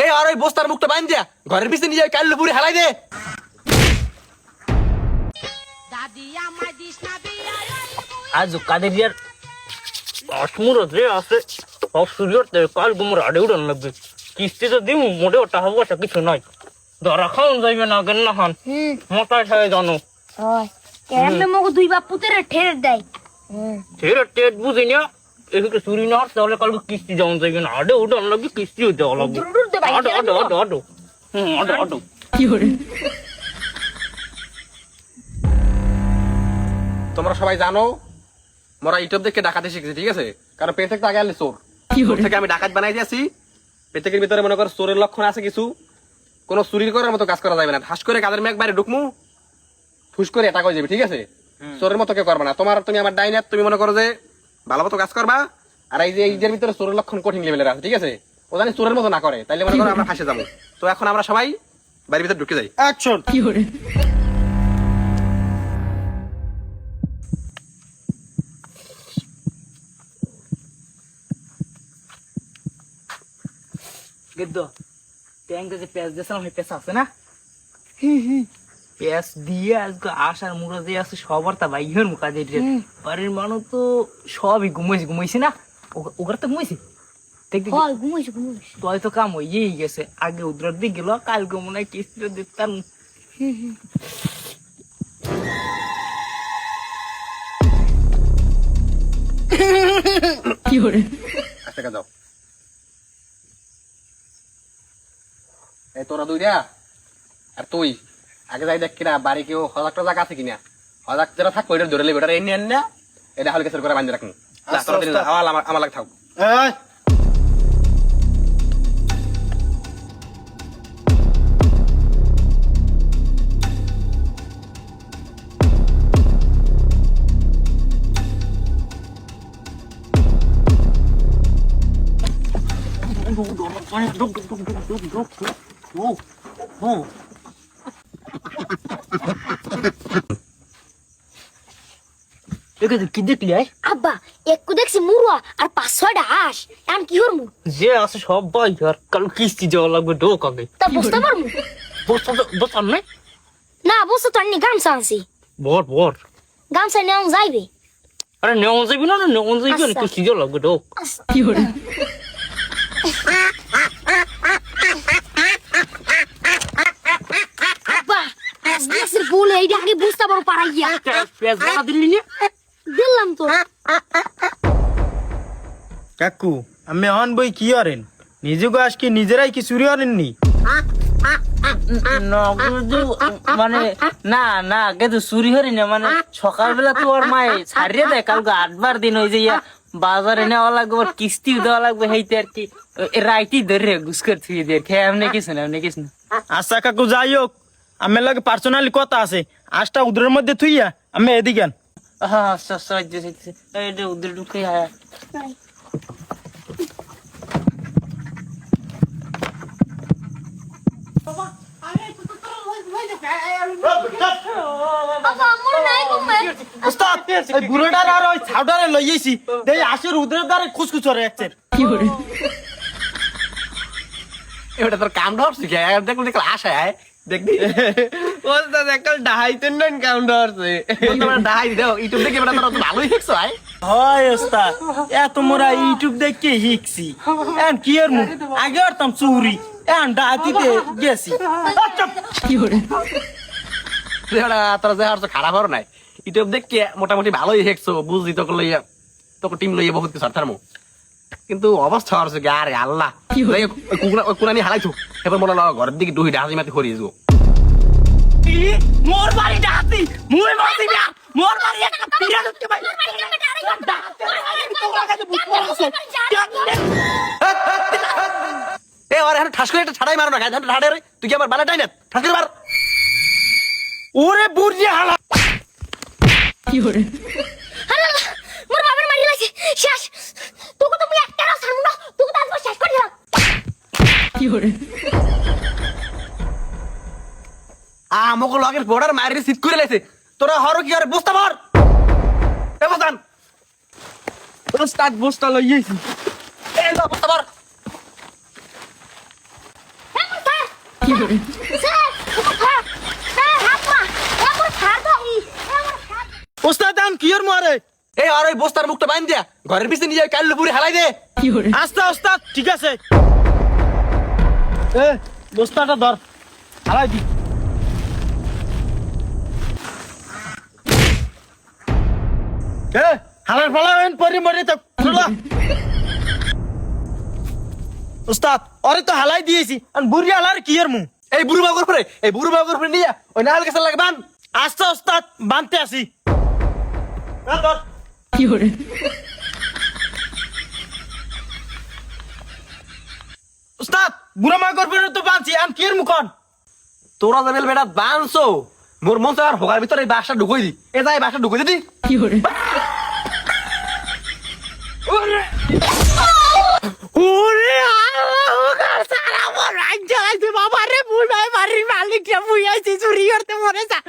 এই আর ওই বস্তার মুখটা বাঁধ দিয়া ঘরের পিছনে নিয়ে কাল্লু পুরি হালাই দে। আজ কাদের ইয়ার অসমুরত রে আছে সব সুযোগ কাল গুমর আড়ে উড়ান লাগবে কিস্তি তো দিম মোটে ওটা হবো কিছু নয় ধরা খাওয়ান যাইবে না কেন না খান মোটাই খাই জানো কেমনে মগো দুই বাপ পুতের ঠের দেয় ঠের টেট বুঝি না এদিকে চুরি না তাহলে কালকে কিস্তি যাওয়ান যাইবে না আড়ে উড়ান লাগবে কিস্তিও দেওয়া লাগবে আডো আডো আডো আডো আডো আডো তোমরা সবাই জানো মোরা ইউটিউব দেখে ডাকাতি শিখেছি, ঠিক আছে? কারণ পেটেক তো আগে আনলে চোর, চোর থেকে আমি ডাকাত বানাই দিয়েছি। পেটেকের ভিতরে মনে করো চোরের লক্ষণ আছে কিছু, কোনো চুরি করার মতো কাজ করা যাবে না। ঠাস করে কাদের মেঘ বাইরে ঢুকমু ফুস করে এটা করে যাবে, ঠিক আছে? চোরের মতো কেউ করবে না। তুমি আমার ডাইনার, তুমি মনে করো যে ভালো মতো কাজ করবা। আর এই যে ঈদের ভিতরে চোরের লক্ষণ কঠিন লেভেলের আছে, ঠিক আছে? ও জানি চোরের মতো না করে, তাইলে মনে করো আমরা ফাঁসে যাবো। তো এখন আমরা সবাই বাড়ির ভিতরে ঢুকে যাই। অ্যাকশন। ট্যাঙ্কে যে পেঁয়াজ দিয়েছিলাম সেই পেঁচ আছে না পেঁয়াজ দিয়ে আজকে আসার মুড়া দিয়ে আছে সবার তা বাইহের মুখা দিয়ে বাড়ির মানুষ তো সবই ঘুমাইছে না ওখানে তো ঘুমাইছে তুই তো কাম হয়েই গেছে আগে উদ্রার দিক গেল কালকে মনে হয় কিস্তিটা দিতাম যাও এই তোরা দুইটা আর তুই আগে যাই দেখ কিনা বাড়ি কেউ হজাক টজাক আছে কিনা। হজাক যেটা থাকবো এটা ধরে লেবে, এটা এনে আন না, এটা হলে কেসের করে বান্ধে রাখুন। আমার লাগে থাক। কি দেখলি আব্বা একটু দেখছি মুরুয়া আর 5-6টা হাঁস এখন কি হরমু যে আছে সব ভাই আর কাল কিস্তি যাওয়া লাগবে ঢোক আগে তা বুঝতে পারমু বসার নাই না বুঝতে তো আনি গামছা আনছি বর গামছা নেওয়া যাইবে আরে নেওয়া যাবি না নেওয়া যাবি না কিস্তি যাওয়া লাগবে ঢোক আব্বা দেশের বলে এইটা আগে বুঝতে পারো পারাইয়া পেঁয়াজ বানা দিলি না দিলাম তো কাকু আমি হন বই কি করেন নিজেকে আজকে নিজেরাই কি চুরি করেননি মানে না না কিন্তু চুরি হরি না মানে সকালবেলা তো ওর মায়ে ছাড়িয়ে দেয় কালকে 8বার দিন হয়ে যাইয়া বাজারে নেওয়া লাগবে ওর কিস্তি দেওয়া লাগবে সেইতে আর কি রাইটি ধরে ঘুষ করে থুয়ে দিয়ে খেয়ে এমনি কিছু না আচ্ছা কাকু যাই হোক আমার লাগে পার্সোনালি কথা আছে আজটা উদরের মধ্যে থুইয়া আমি এদিকে আন হ্যাঁ এটা উদ্রে ঢুকে বুড়োটার আর ওই ছাউটারে লইয়েছি দেই আসের উদরের দ্বারে খুসখুস করে যাচ্ছে এটা তোর কাম ধরছি দেখুন দেখলে আশা হয় দেখবি ওস্তাদ একটা ডাহাইতেন না কাউন্ট ধরছে ডাহাই দাও ইউটিউব দেখে বেটা তোরা তো ভালোই শিখছো ভাই। হয় ওস্তাদ এত মোরা ইউটিউব দেখে শিখছি এখন কি এর মুখ আগে করতাম চুরি এখন ডাহাতিতে গেছি তোরা যে আর খারাপ হওয়ার নাই ইউটিউব দেখে মোটামুটি ভালোই শিখছো বুঝলি তোকে লইয়া তোকে টিম লইয়া বহুত কিছু আর্থার কিন্তু অবস্থা হচ্ছে কি আরে আল্লাহ কুনানি হালাইছো এবার মনে হয় ঘরের দিকে দুই ডাহাজি মাতি খরিয়ে যাবো মোর বাড়ি ডাহাতি মুই মারছি না মোর বাড়ি একটা পিরা ঢুকতে ভাই এ আরে এখন ঠাস করে একটা ছাড়াই মারো না গায়ে ঠাড়ে রে তুই কি আমার বালাটাই না ঠাস করে মার ওরে বুড়ি হালা কি হরে মোর বাবার মারি লাগছে শেষ তোকে তো মুই একটা রাস হামনা তোকে তো আজকে শেষ করে দিলাম কি হরে আমাকে লগের বর্ডার মারি সিট করে লাইছে তোরা হরো কি আরে বুঝতে পার এ বসান ওস্তাদ বস্তা লইয়েছি এই লো বস্তা ধর। ওস্তাদ দাম কি এর মারে এই আর ওই বস্তার মুখটা বাইন দিয়া ঘরের পিছনে নিয়ে যাই কাল্লু পুরি হালাই দে। আস্তে ওস্তাদ ঠিক আছে এ বস্তাটা ধর হালাই দি এ হালার ফালাবেন পরি মরি তো খুলা ওস্তাদ ওরে তো হালাই দিয়েছি আর বুড়ি হালার কি এর মু এই বুড়ো বাগর পরে এই বুড়ো বাগর পরে নিয়ে ওই নাহাল গেছে লাগে বান। আস্তে ওস্তাদ বানতে আসি ধর ওস্তাদ বুড়া মা করবে তো বানছি আন কি এর মুখন তোরা যাবেল বেটা বানছো মোর মন চার হোগার ভিতরে এই বাসটা ঢুকই দি এ যাই বাসটা ঢুকই দি ওরে আল্লাহ সারা মোর রাজ্য আছে বাবা রে বুড়াই বাড়ির মালিকটা বুইয়াছি চুরি করতে মরে যা